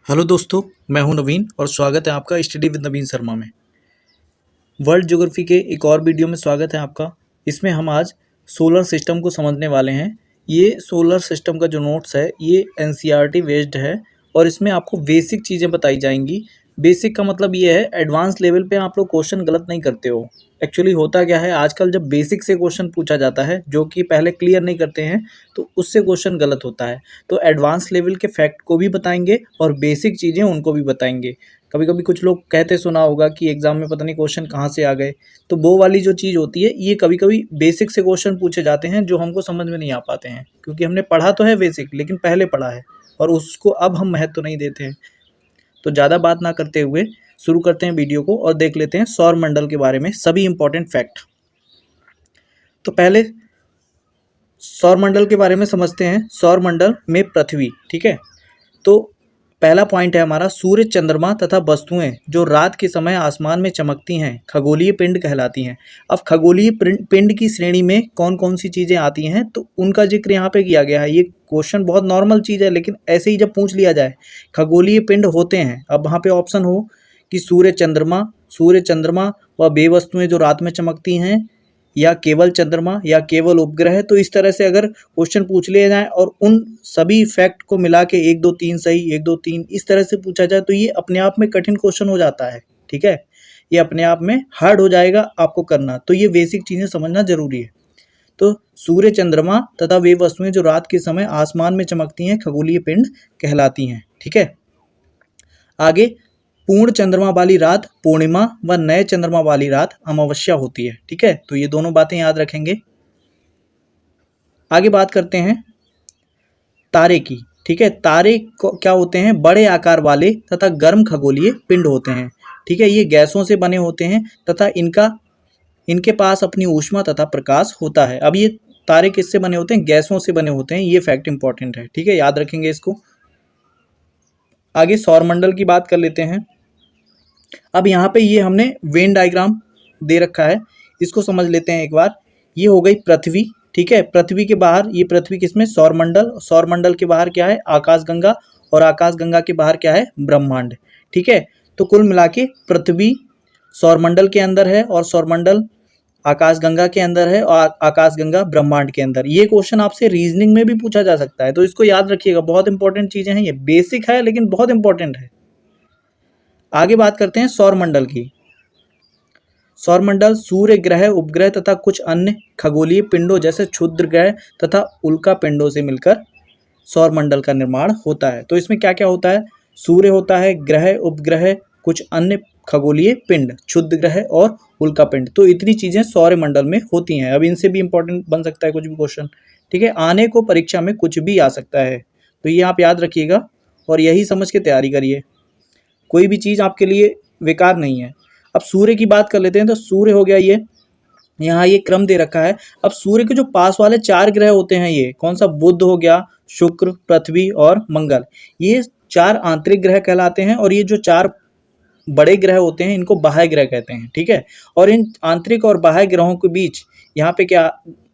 Hello दोस्तों, मैं हूं नवीन और स्वागत है आपका स्टडी विद नवीन शर्मा में। वर्ल्ड ज्योग्राफी के एक और वीडियो में स्वागत है आपका। इसमें हम आज सोलर सिस्टम को समझने वाले हैं। ये सोलर सिस्टम का जो नोट्स है ये एनसीईआरटी बेस्ड है और इसमें आपको बेसिक चीज़ें बताई जाएंगी। बेसिक का मतलब ये है एडवांस लेवल पे आप लोग क्वेश्चन गलत नहीं करते हो। एक्चुअली होता क्या है, आजकल जब बेसिक से क्वेश्चन पूछा जाता है जो कि पहले क्लियर नहीं करते हैं तो उससे क्वेश्चन गलत होता है। तो एडवांस लेवल के फैक्ट को भी बताएंगे और बेसिक चीज़ें उनको भी बताएंगे। कभी कभी कुछ लोग कहते सुना होगा कि एग्जाम में पता नहीं क्वेश्चन कहाँ से आ गए, तो वो वाली जो चीज़ होती है ये कभी कभी बेसिक से क्वेश्चन पूछे जाते हैं जो हमको समझ में नहीं आ पाते हैं, क्योंकि हमने पढ़ा तो है बेसिक लेकिन पहले पढ़ा है और उसको अब हम महत्व नहीं देते हैं। तो ज़्यादा बात ना करते हुए शुरू करते हैं वीडियो को और देख लेते हैं सौर मंडल के बारे में सभी इंपॉर्टेंट फैक्ट। तो पहले सौर मंडल के बारे में समझते हैं। सौर मंडल में पृथ्वी, ठीक है। तो पहला पॉइंट है हमारा, सूर्य, चंद्रमा तथा वस्तुएं जो रात के समय आसमान में चमकती हैं खगोलीय पिंड कहलाती हैं। अब खगोलीय पिंड की श्रेणी में कौन कौन सी चीज़ें आती हैं तो उनका जिक्र यहाँ पे किया गया है। ये क्वेश्चन बहुत नॉर्मल चीज़ है लेकिन ऐसे ही जब पूछ लिया जाए खगोलीय पिंड होते हैं, अब वहाँ पे ऑप्शन हो कि सूर्य चंद्रमा व वे वस्तुएं जो रात में चमकती हैं या केवल चंद्रमा या केवल उपग्रह, तो इस तरह से अगर क्वेश्चन पूछ लिए जाए और उन सभी फैक्ट को मिला के 1 2 3 सही 1 2 3 इस तरह से पूछा जाए तो ये अपने आप में कठिन क्वेश्चन हो जाता है, ठीक है। ये अपने आप में हार्ड हो जाएगा आपको करना, तो ये बेसिक चीज़ें समझना जरूरी है। तो सूर्य, चंद्रमा तथा वे वस्तुएं जो रात के समय आसमान में चमकती हैं खगोलीय पिंड कहलाती हैं, ठीक है। आगे, पूर्ण चंद्रमा वाली रात पूर्णिमा व नए चंद्रमा वाली रात अमावस्या होती है, ठीक है। तो ये दोनों बातें याद रखेंगे। आगे बात करते हैं तारे की, ठीक है। तारे क्या होते हैं? बड़े आकार वाले तथा गर्म खगोलीय पिंड होते हैं, ठीक है। ये गैसों से बने होते हैं तथा इनके पास अपनी ऊष्मा तथा प्रकाश होता है। अब ये तारे किससे बने होते हैं? गैसों से बने होते हैं। ये फैक्ट इंपॉर्टेंट है, ठीक है, याद रखेंगे इसको। आगे सौरमंडल की बात कर लेते हैं। अब यहाँ पे ये हमने वेन डायग्राम दे रखा है, इसको समझ लेते हैं एक बार। ये हो गई पृथ्वी, ठीक है। पृथ्वी के बाहर, ये पृथ्वी किसमें? सौरमंडल। सौरमंडल के बाहर क्या है? आकाशगंगा। और आकाशगंगा के बाहर क्या है? ब्रह्मांड, ठीक है। तो कुल मिला के पृथ्वी सौरमंडल के अंदर है और सौरमंडल आकाशगंगा के अंदर है और आकाशगंगा ब्रह्मांड के अंदर। ये क्वेश्चन आपसे रीजनिंग में भी पूछा जा सकता है, तो इसको याद रखिएगा। बहुत इंपॉर्टेंट चीजें हैं, ये बेसिक है लेकिन बहुत इंपॉर्टेंट है। आगे बात करते हैं सौरमंडल की। सौरमंडल सूर्य, ग्रह, उपग्रह तथा कुछ अन्य खगोलीय पिंडों जैसे क्षुद्र ग्रह तथा उल्का पिंडों से मिलकर सौरमंडल का निर्माण होता है। तो इसमें क्या क्या होता है? सूर्य होता है, ग्रह, उपग्रह, कुछ अन्य खगोलीय पिंड, क्षुद्र ग्रह और उल्का पिंड। तो इतनी चीजें सौरमंडल में होती हैं। अब इनसे भी इंपॉर्टेंट बन सकता है कुछ भी क्वेश्चन, ठीक है। आने को परीक्षा में कुछ भी आ सकता है, तो ये आप याद रखिएगा और यही समझ के तैयारी करिए। कोई भी चीज़ आपके लिए बेकार नहीं है। अब सूर्य की बात कर लेते हैं। तो सूर्य हो गया, ये यहाँ ये क्रम दे रखा है। अब सूर्य के जो पास वाले 4 ग्रह होते हैं, ये कौन सा? बुध हो गया, शुक्र, पृथ्वी और मंगल। ये 4 आंतरिक ग्रह कहलाते हैं और ये जो 4 बड़े ग्रह होते हैं इनको बाह्य ग्रह कहते हैं, ठीक है। और इन आंतरिक और बाह्य ग्रहों के बीच यहाँ पे क्या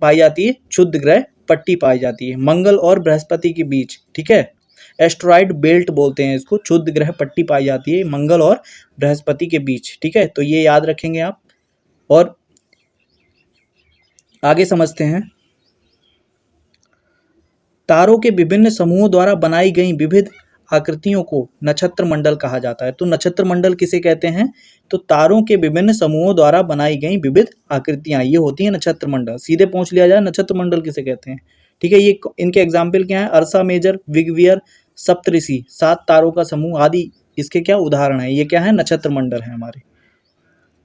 पाई जाती है? क्षुद्र ग्रह पट्टी पाई जाती है, मंगल और बृहस्पति के बीच, ठीक है। एस्ट्रॉइड बेल्ट बोलते हैं इसको। क्षुद्र ग्रह पट्टी पाई जाती है मंगल और बृहस्पति के बीच, ठीक है। तो ये याद रखेंगे आप। और आगे समझते हैं, तारों के विभिन्न समूहों द्वारा बनाई गई विविध आकृतियों को नक्षत्र मंडल कहा जाता है। तो नक्षत्र मंडल किसे कहते हैं? तो तारों के विभिन्न समूहों द्वारा बनाई गई विविध आकृतियां, ये होती है नक्षत्र मंडल। सीधे पूछ लिया जाए नक्षत्र मंडल किसे कहते हैं, ठीक है। ये इनके एग्जाम्पल क्या है? अर्सा मेजर, विगवियर, सप्तऋषि, 7 तारों का समूह आदि इसके क्या उदाहरण है? ये क्या है? नक्षत्र मंडल है हमारे।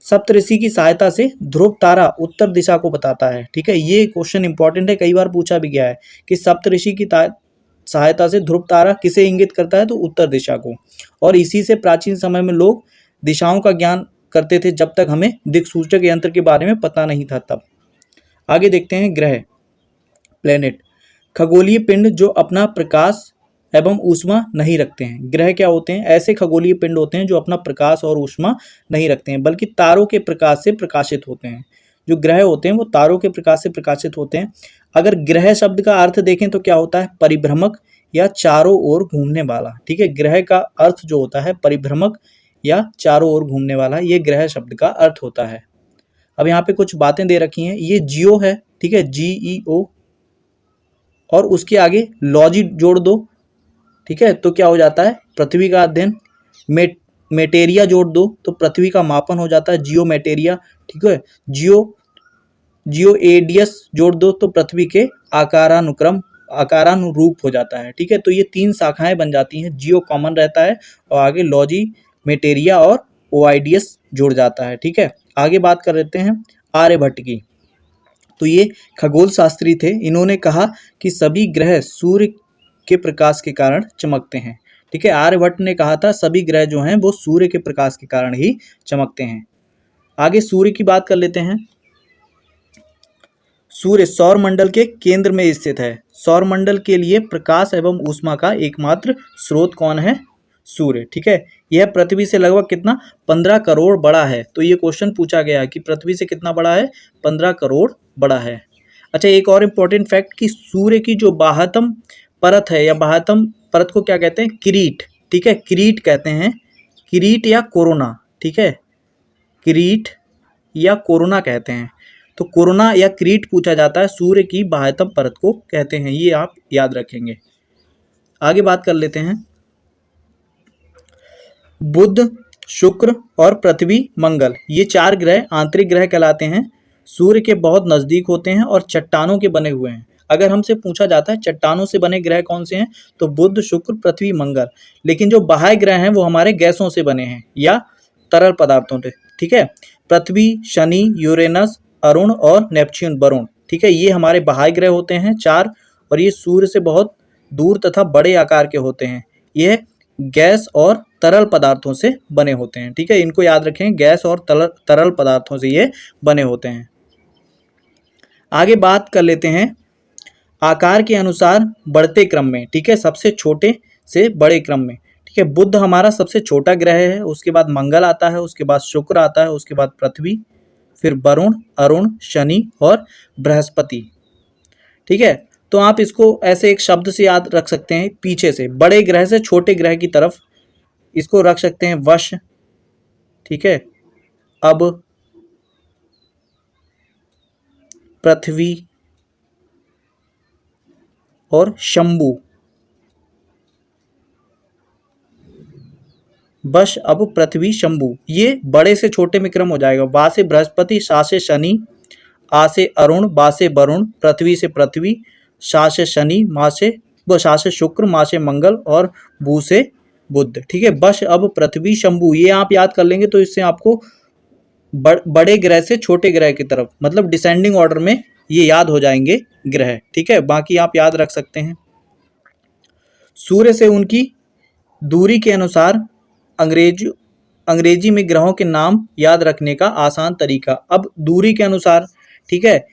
सप्तऋषि की सहायता से ध्रुव तारा उत्तर दिशा को बताता है, ठीक है। ये क्वेश्चन इंपॉर्टेंट है, कई बार पूछा भी गया है कि सप्तऋषि की सहायता से ध्रुव तारा किसे इंगित करता है? तो उत्तर दिशा को। और इसी से प्राचीन समय में लोग दिशाओं का ज्ञान करते थे जब तक हमें दिक्सूचक यंत्र के बारे में पता नहीं था तब। आगे देखते हैं ग्रह, प्लेनेट, खगोलीय पिंड जो अपना प्रकाश एवं ऊष्मा नहीं रखते हैं। ग्रह क्या होते हैं? ऐसे खगोलीय पिंड होते हैं जो अपना प्रकाश और ऊष्मा नहीं रखते हैं बल्कि तारों के प्रकाश से प्रकाशित होते हैं। जो ग्रह होते हैं वो तारों के प्रकाश से प्रकाशित होते हैं। अगर ग्रह शब्द का अर्थ देखें तो क्या होता है? परिभ्रमक या चारों ओर घूमने वाला। ठीक है, ग्रह का अर्थ जो होता है परिभ्रमक या चारों ओर घूमने वाला, ये ग्रह शब्द का अर्थ होता है। अब यहाँ पे कुछ बातें दे रखी हैं, ये जियो है, ठीक है, GEO, और उसके आगे लॉजी जोड़ दो, ठीक है, तो क्या हो जाता है पृथ्वी का अध्ययन। मेटेरिया जोड़ दो तो पृथ्वी का मापन हो जाता है, जियो मेटेरिया। ठीक है, जियोएडियस जोड़ दो तो पृथ्वी के आकारानुरूप हो जाता है। ठीक है, तो ये 3 शाखाएं बन जाती हैं, जियो कॉमन रहता है और आगे लॉजी, मेटेरिया और ओआइडियस जुड़ जाता है। ठीक है, आगे बात कर लेते हैं आर्यभट्ट की। तो ये खगोल शास्त्री थे, इन्होंने कहा कि सभी ग्रह सूर्य के प्रकाश के कारण चमकते हैं। ठीक है, आर्यभट्ट ने कहा था सभी ग्रह जो हैं वो सूर्य के प्रकाश के कारण ही चमकते हैं। आगे सूर्य की बात कर लेते हैं। सूर्य सौर मंडल के केंद्र में स्थित है। सौर मंडल के लिए प्रकाश एवं ऊष्मा का एकमात्र स्रोत कौन है? सूर्य। ठीक है, यह पृथ्वी से लगभग कितना 15 करोड़ बड़ा है। तो ये क्वेश्चन पूछा गया है कि पृथ्वी से कितना बड़ा है, 15 करोड़ बड़ा है। अच्छा, एक और इम्पोर्टेंट फैक्ट कि सूर्य की जो बाह्यतम परत है या बाह्यतम परत को क्या कहते हैं? किरीट। ठीक है, किरीट कहते हैं, किरीट या कोरोना। ठीक है, किरीट या कोरोना कहते हैं। तो कोरोना या किरीट पूछा जाता है, सूर्य की बाह्यतम परत को कहते हैं, ये आप याद रखेंगे। आगे बात कर लेते हैं। बुध, शुक्र और पृथ्वी, मंगल, ये 4 ग्रह आंतरिक ग्रह कहलाते हैं। सूर्य के बहुत नज़दीक होते हैं और चट्टानों के बने हुए हैं। अगर हमसे पूछा जाता है चट्टानों से बने ग्रह कौन से हैं, तो बुध, शुक्र, पृथ्वी, मंगल। लेकिन जो बाह्य ग्रह हैं वो हमारे गैसों से बने हैं या तरल पदार्थों से। ठीक है, पृथ्वी, शनि, यूरेनस, अरुण और नेपच्यून, वरुण। ठीक है, ये हमारे बाह्य ग्रह होते हैं 4, और ये सूर्य से बहुत दूर तथा बड़े आकार के होते हैं। ये गैस और तरल पदार्थों से बने होते हैं। ठीक है, इनको याद रखें, गैस और तरल पदार्थों से ये बने होते हैं। आगे बात कर लेते हैं आकार के अनुसार बढ़ते क्रम में। ठीक है, सबसे छोटे से बड़े क्रम में। ठीक है, बुध हमारा सबसे छोटा ग्रह है, उसके बाद मंगल आता है, उसके बाद शुक्र आता है, उसके बाद पृथ्वी, फिर वरुण, अरुण, शनि और बृहस्पति। ठीक है, तो आप इसको ऐसे एक शब्द से याद रख सकते हैं, पीछे से बड़े ग्रह से छोटे ग्रह की तरफ इसको रख सकते हैं, वश। ठीक है, अब, पृथ्वी और शंभु। बश, अब, पृथ्वी, शंभु, ये बड़े से छोटे में क्रम हो जाएगा। बा से बृहस्पति, सा से शनि, आ से अरुण, बा से वरुण, पृथ्वी से पृथ्वी, शा से शनि, शा से शुक्र, मा से मंगल और भू से बुध। ठीक है, बश, अब, पृथ्वी, शंभु, ये आप याद कर लेंगे तो इससे आपको बड़े ग्रह से छोटे ग्रह की तरफ, मतलब डिसेंडिंग ऑर्डर में ये याद हो जाएंगे ग्रह। ठीक है, बाकी आप याद रख सकते हैं। सूर्य से उनकी दूरी के अनुसार अंग्रेजी में ग्रहों के नाम याद रखने का आसान तरीका। अब दूरी के अनुसार, ठीक है,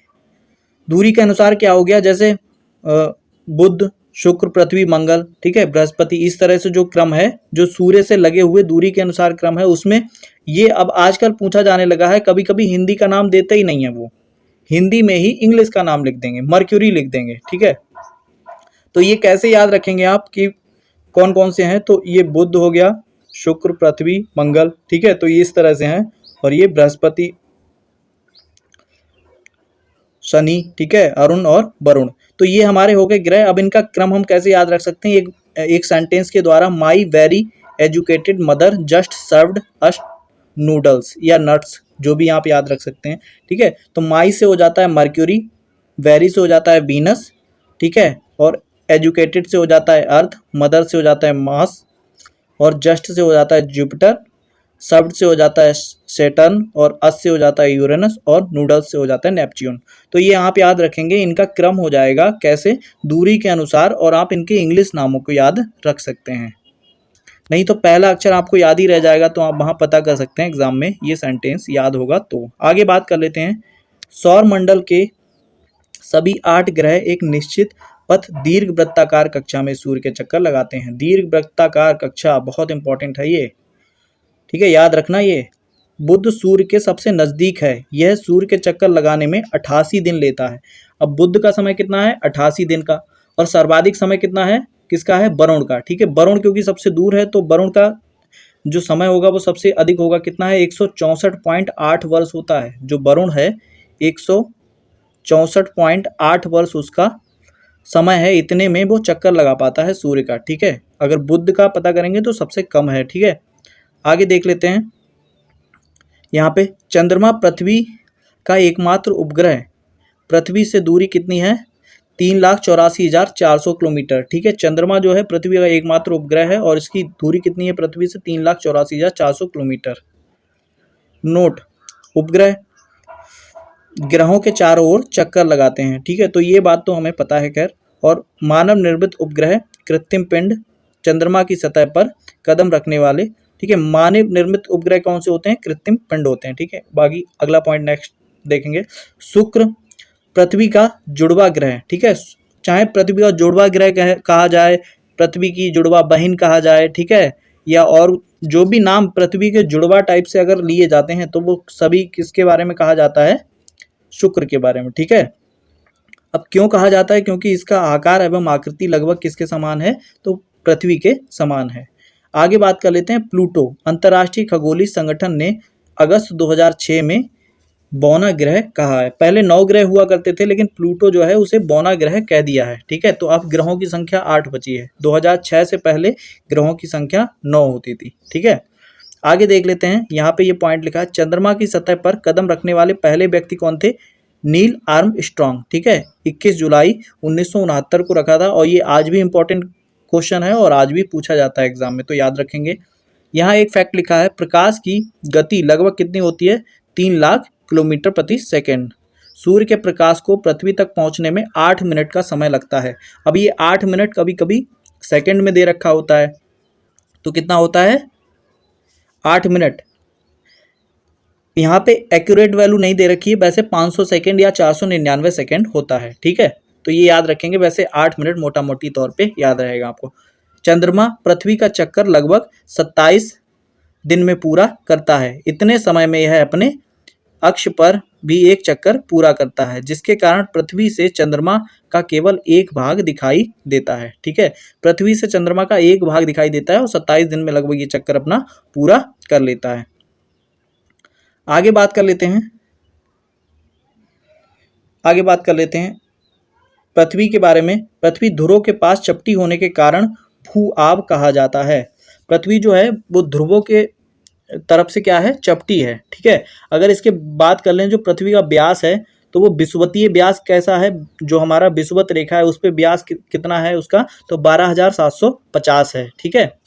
दूरी के अनुसार क्या हो गया, जैसे बुध, शुक्र, पृथ्वी, मंगल, ठीक है, बृहस्पति, इस तरह से जो क्रम है, जो सूर्य से लगे हुए दूरी के अनुसार क्रम है, उसमें ये अब आजकल पूछा जाने लगा है। कभी कभी हिंदी का नाम देते ही नहीं है, वो हिंदी में ही इंग्लिश का नाम लिख देंगे, मर्क्यूरी लिख देंगे। ठीक है, तो ये कैसे याद रखेंगे आप कि कौन कौन से हैं? तो ये बुध हो गया, शुक्र, पृथ्वी, मंगल। ठीक है, तो ये इस तरह से हैं, और ये बृहस्पति, शनि, ठीक है, अरुण और वरुण। तो ये हमारे हो गए ग्रह। अब इनका क्रम हम कैसे याद रख सकते हैं? एक सेंटेंस के द्वारा, my very educated mother just served us noodles या नट्स, जो भी आप याद रख सकते हैं। ठीक है, तो माई से हो जाता है मर्क्यूरी, वेरी से हो जाता है वीनस, ठीक है, और एजुकेटेड से हो जाता है अर्थ, मदर से हो जाता है मार्स, और जस्ट से हो जाता है जुपिटर, सर्व्ड से हो जाता है सैटर्न, और अस से हो जाता है यूरेनस, और नूडल्स से हो जाता है नेपच्यून। तो ये आप याद रखेंगे, इनका क्रम हो जाएगा कैसे? दूरी के अनुसार, और आप इनके इंग्लिश नामों को याद रख सकते हैं। नहीं तो पहला अक्षर आपको याद ही रह जाएगा, तो आप वहाँ पता कर सकते हैं एग्जाम में, ये सेंटेंस याद होगा तो। आगे बात कर लेते हैं। सौर मंडल के सभी 8 ग्रह एक निश्चित पथ दीर्घ वृत्ताकार कक्षा में सूर्य के चक्कर लगाते हैं। दीर्घ वृत्ताकार कक्षा बहुत इंपॉर्टेंट है ये, ठीक है, याद रखना। ये बुध सूर्य के सबसे नजदीक है, यह सूर्य के चक्कर लगाने में 88 दिन लेता है। अब बुध का समय कितना है? 88 दिन का। और सर्वाधिक समय कितना है? किसका है? वरुण का। ठीक है, वरुण क्योंकि सबसे दूर है तो वरुण का जो समय होगा वो सबसे अधिक होगा। कितना है? 164.8 वर्ष होता है। जो वरुण है 164.8 वर्ष उसका समय है, इतने में वो चक्कर लगा पाता है सूर्य का। ठीक है, अगर बुध का पता करेंगे तो सबसे कम है। ठीक है, आगे देख लेते हैं। यहाँ पे चंद्रमा पृथ्वी का एकमात्र उपग्रह, पृथ्वी से दूरी कितनी है? 3,84,400 किलोमीटर। ठीक है, चंद्रमा जो है पृथ्वी का एकमात्र उपग्रह है और इसकी दूरी कितनी है पृथ्वी से? 3,84,400 किलोमीटर। नोट, उपग्रह ग्रहों के चारों ओर चक्कर लगाते हैं। ठीक है, तो ये बात तो हमें पता है खैर। और मानव निर्मित उपग्रह कृत्रिम पिंड चंद्रमा की सतह पर कदम रखने वाले। ठीक है, मानव निर्मित उपग्रह कौन से होते हैं? कृत्रिम पिंड होते हैं। ठीक है, बाकी अगला पॉइंट नेक्स्ट देखेंगे। शुक्र पृथ्वी का जुड़वा ग्रह। ठीक है, चाहे पृथ्वी का जुड़वा ग्रह कहा जाए, पृथ्वी की जुड़वा बहन कहा जाए, ठीक है, या और जो भी नाम पृथ्वी के जुड़वा टाइप से अगर लिए जाते हैं तो वो सभी किसके बारे में कहा जाता है? शुक्र के बारे में। ठीक है, अब क्यों कहा जाता है? क्योंकि इसका आकार एवं आकृति लगभग किसके समान है? तो पृथ्वी के समान है। आगे बात कर लेते हैं प्लूटो। अंतर्राष्ट्रीय खगोलीय संगठन ने अगस्त 2006 में बौना ग्रह कहा है। पहले 9 ग्रह हुआ करते थे लेकिन प्लूटो जो है उसे बौना ग्रह कह दिया है। ठीक है, तो अब ग्रहों की संख्या 8 बची है। 2006 से पहले ग्रहों की संख्या 9 होती थी। ठीक है, आगे देख लेते हैं। यहाँ पे ये पॉइंट लिखा है, चंद्रमा की सतह पर कदम रखने वाले पहले व्यक्ति कौन थे? Neil Armstrong. ठीक है, 21 जुलाई 1969 को रखा था और ये आज भी इंपॉर्टेंट क्वेश्चन है और आज भी पूछा जाता है एग्जाम में, तो याद रखेंगे। यहाँ एक फैक्ट लिखा है, प्रकाश की गति लगभग कितनी होती है? 3 लाख किलोमीटर प्रति सेकेंड। सूर्य के प्रकाश को पृथ्वी तक पहुंचने में 8 मिनट का समय लगता है। अब ये 8 मिनट कभी कभी सेकेंड में दे रखा होता है, तो कितना होता है? 8 मिनट। यहाँ पे एक्यूरेट वैल्यू नहीं दे रखी है, वैसे 500 सेकेंड या 499 सेकेंड होता है। ठीक है, तो ये याद रखेंगे। वैसे 8 मिनट मोटा मोटी तौर पे याद रहेगा आपको। चंद्रमा पृथ्वी का चक्कर लगभग 27 दिन में पूरा करता है। इतने समय में यह अपने अक्ष पर भी एक चक्कर पूरा करता है, जिसके कारण पृथ्वी से चंद्रमा का केवल एक भाग दिखाई देता है। ठीक है, पृथ्वी से चंद्रमा का एक भाग दिखाई देता है और 27 दिन में लगभग ये चक्कर अपना पूरा कर लेता है। आगे बात कर लेते हैं। पृथ्वी के बारे में। पृथ्वी ध्रुवों के पास चपटी होने के कारण भू-आब कहा जाता है। पृथ्वी जो है वो ध्रुवों के तरफ से क्या है? चपटी है। ठीक है, अगर इसके बात कर लें जो पृथ्वी का व्यास है तो वो विषुवतीय व्यास कैसा है? जो हमारा विषुवत रेखा है उस पर व्यास कितना है उसका? तो 12,750 है। ठीक है,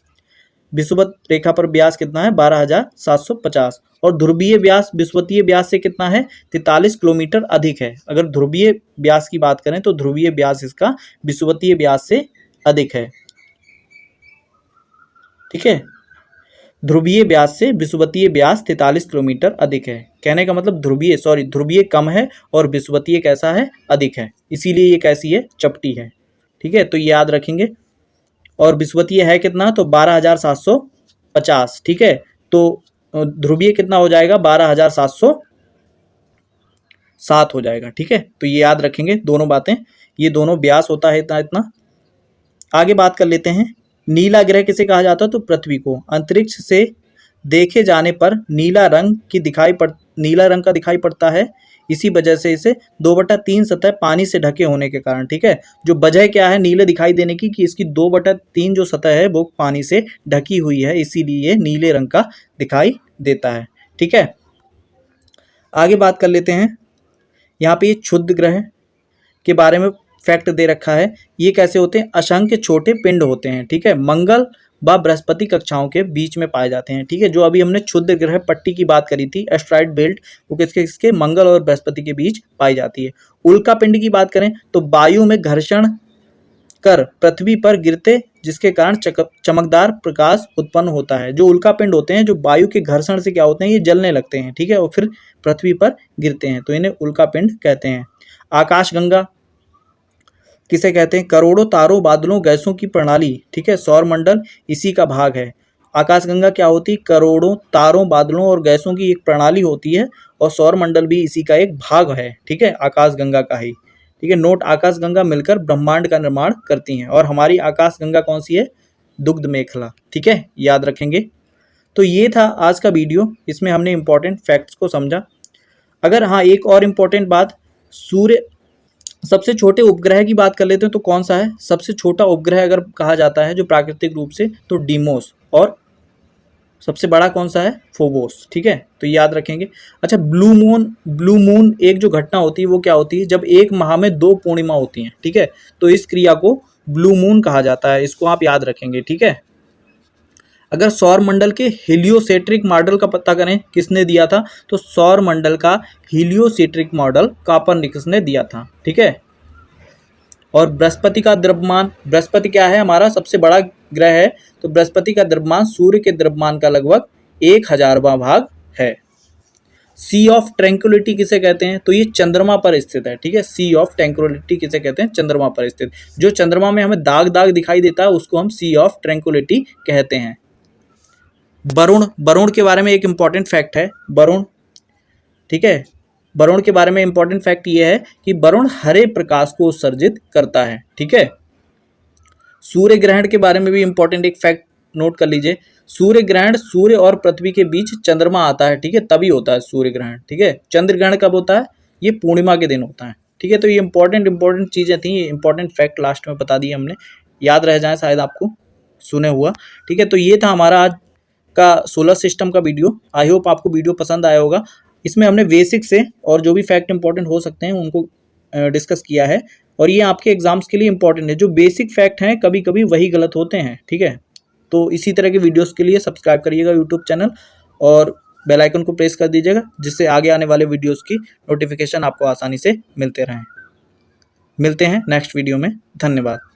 विषुवत रेखा पर व्यास कितना है? 12,750। और ध्रुवीय व्यास विषुवतीय व्यास से कितना है? 43 किलोमीटर अधिक है। अगर ध्रुवीय व्यास की बात करें तो ध्रुवीय व्यास इसका विषुवतीय व्यास से अधिक है। ठीक है, ध्रुवीय व्यास से विषुवतीय व्यास 43 किलोमीटर अधिक है। कहने का मतलब ध्रुवीय कम है और विषुवतीय कैसा है? अधिक है, इसीलिए ये कैसी है? चपटी है। ठीक है, तो ये याद रखेंगे। और विषुवतीय है कितना? तो 12,750। ठीक है, तो ध्रुवीय कितना हो जाएगा? 12,707 हो जाएगा। ठीक है, तो ये याद रखेंगे दोनों बातें। ये दोनों व्यास होता है इतना इतना। आगे बात कर लेते हैं। नीला ग्रह किसे कहा जाता है? तो पृथ्वी को। अंतरिक्ष से देखे जाने पर नीला रंग का दिखाई पड़ता है। इसी वजह से इसे 2/3 सतह पानी से ढके होने के कारण। ठीक है, जो वजह क्या है नीले दिखाई देने की? कि इसकी 2/3 जो सतह है वो पानी से ढकी हुई है, इसीलिए नीले रंग का दिखाई देता है। ठीक है, आगे बात कर लेते हैं। यहाँ पे ये क्षुद्र ग्रह के बारे में फैक्ट दे रखा है। ये कैसे होते हैं? असंख्य छोटे पिंड होते हैं। ठीक है, मंगल व बृहस्पति कक्षाओं के बीच में पाए जाते हैं। ठीक है, जो अभी हमने क्षुद्र ग्रह पट्टी की बात करी थी, एस्ट्रॉइड बेल्ट, वो किसके मंगल और बृहस्पति के बीच पाई जाती है। उल्का पिंड की बात करें तो वायु में घर्षण कर पृथ्वी पर गिरते, जिसके कारण चमकदार प्रकाश उत्पन्न होता है। जो उल्का पिंड होते हैं, जो वायु के घर्षण से क्या होते हैं? ये जलने लगते हैं। ठीक है, और फिर पृथ्वी पर गिरते हैं, तो इन्हें उल्का पिंड कहते हैं। आकाशगंगा किसे कहते हैं? करोड़ों तारों, बादलों, गैसों की प्रणाली। ठीक है, सौरमंडल इसी का भाग है। आकाशगंगा क्या होती है? करोड़ों तारों, बादलों और गैसों की एक प्रणाली होती है और सौरमंडल भी इसी का एक भाग है। ठीक है, आकाशगंगा का ही। ठीक है, नोट आकाशगंगा मिलकर ब्रह्मांड का निर्माण करती हैं। और हमारी आकाशगंगा कौन सी है? दुग्ध मेखला। ठीक है, याद रखेंगे। तो ये था आज का वीडियो, इसमें हमने इंपॉर्टेंट फैक्ट्स को समझा। अगर हाँ, एक और इम्पॉर्टेंट बात, सूर्य सबसे छोटे उपग्रह की बात कर लेते हैं तो कौन सा है? सबसे छोटा उपग्रह अगर कहा जाता है जो प्राकृतिक रूप से, तो डीमोस। और सबसे बड़ा कौन सा है? फोबोस। ठीक है, तो याद रखेंगे। अच्छा, ब्लू मून एक जो घटना होती है वो क्या होती है? जब एक माह में 2 पूर्णिमा होती हैं। ठीक है, तो इस क्रिया को ब्लू मून कहा जाता है, इसको आप याद रखेंगे। ठीक है, अगर सौर मंडल के हीलियोसेंट्रिक मॉडल का पता करें किसने दिया था, तो सौर मंडल का हीलियोसेंट्रिक मॉडल कोपरनिकस ने दिया था। ठीक है, और बृहस्पति का द्रव्यमान, बृहस्पति क्या है? हमारा सबसे बड़ा ग्रह है, तो बृहस्पति का द्रव्यमान सूर्य के द्रव्यमान का लगभग 1000वां भाग है। सी ऑफ ट्रैंक्विलिटी किसे कहते हैं? तो ये चंद्रमा पर स्थित है। ठीक है, सी ऑफ ट्रैंक्विलिटी किसे कहते हैं? चंद्रमा पर स्थित। जो चंद्रमा में हमें दाग दाग दिखाई देता है उसको हम सी ऑफ ट्रैंक्विलिटी कहते हैं। वरुण के बारे में एक इंपॉर्टेंट फैक्ट है, वरुण। ठीक है, वरुण के बारे में इंपॉर्टेंट फैक्ट ये है कि वरुण हरे प्रकाश को उत्सर्जित करता है। ठीक है, सूर्य ग्रहण के बारे में भी इंपॉर्टेंट एक फैक्ट नोट कर लीजिए। सूर्य ग्रहण सूर्य और पृथ्वी के बीच चंद्रमा आता है। ठीक है, तभी होता है सूर्य ग्रहण। ठीक है, चंद्र ग्रहण कब होता है? ये पूर्णिमा के दिन होता है। ठीक है, तो ये इंपॉर्टेंट चीज़ें थी, ये इंपॉर्टेंट फैक्ट लास्ट में बता दिए हमने, याद रह जाए शायद आपको सुने हुआ। ठीक है, तो ये था हमारा आज का सोलर सिस्टम का वीडियो। आई होप आपको वीडियो पसंद आया होगा। इसमें हमने बेसिक से और जो भी फैक्ट इंपॉर्टेंट हो सकते हैं उनको डिस्कस किया है, और ये आपके एग्जाम्स के लिए इंपॉर्टेंट है। जो बेसिक फैक्ट हैं कभी कभी वही गलत होते हैं। ठीक है, तो इसी तरह के वीडियोस के लिए सब्सक्राइब करिएगा यूट्यूब चैनल, और बेल आइकन को प्रेस कर दीजिएगा, जिससे आगे आने वाले वीडियोस की नोटिफिकेशन आपको आसानी से मिलते रहें। मिलते हैं नेक्स्ट वीडियो में। धन्यवाद।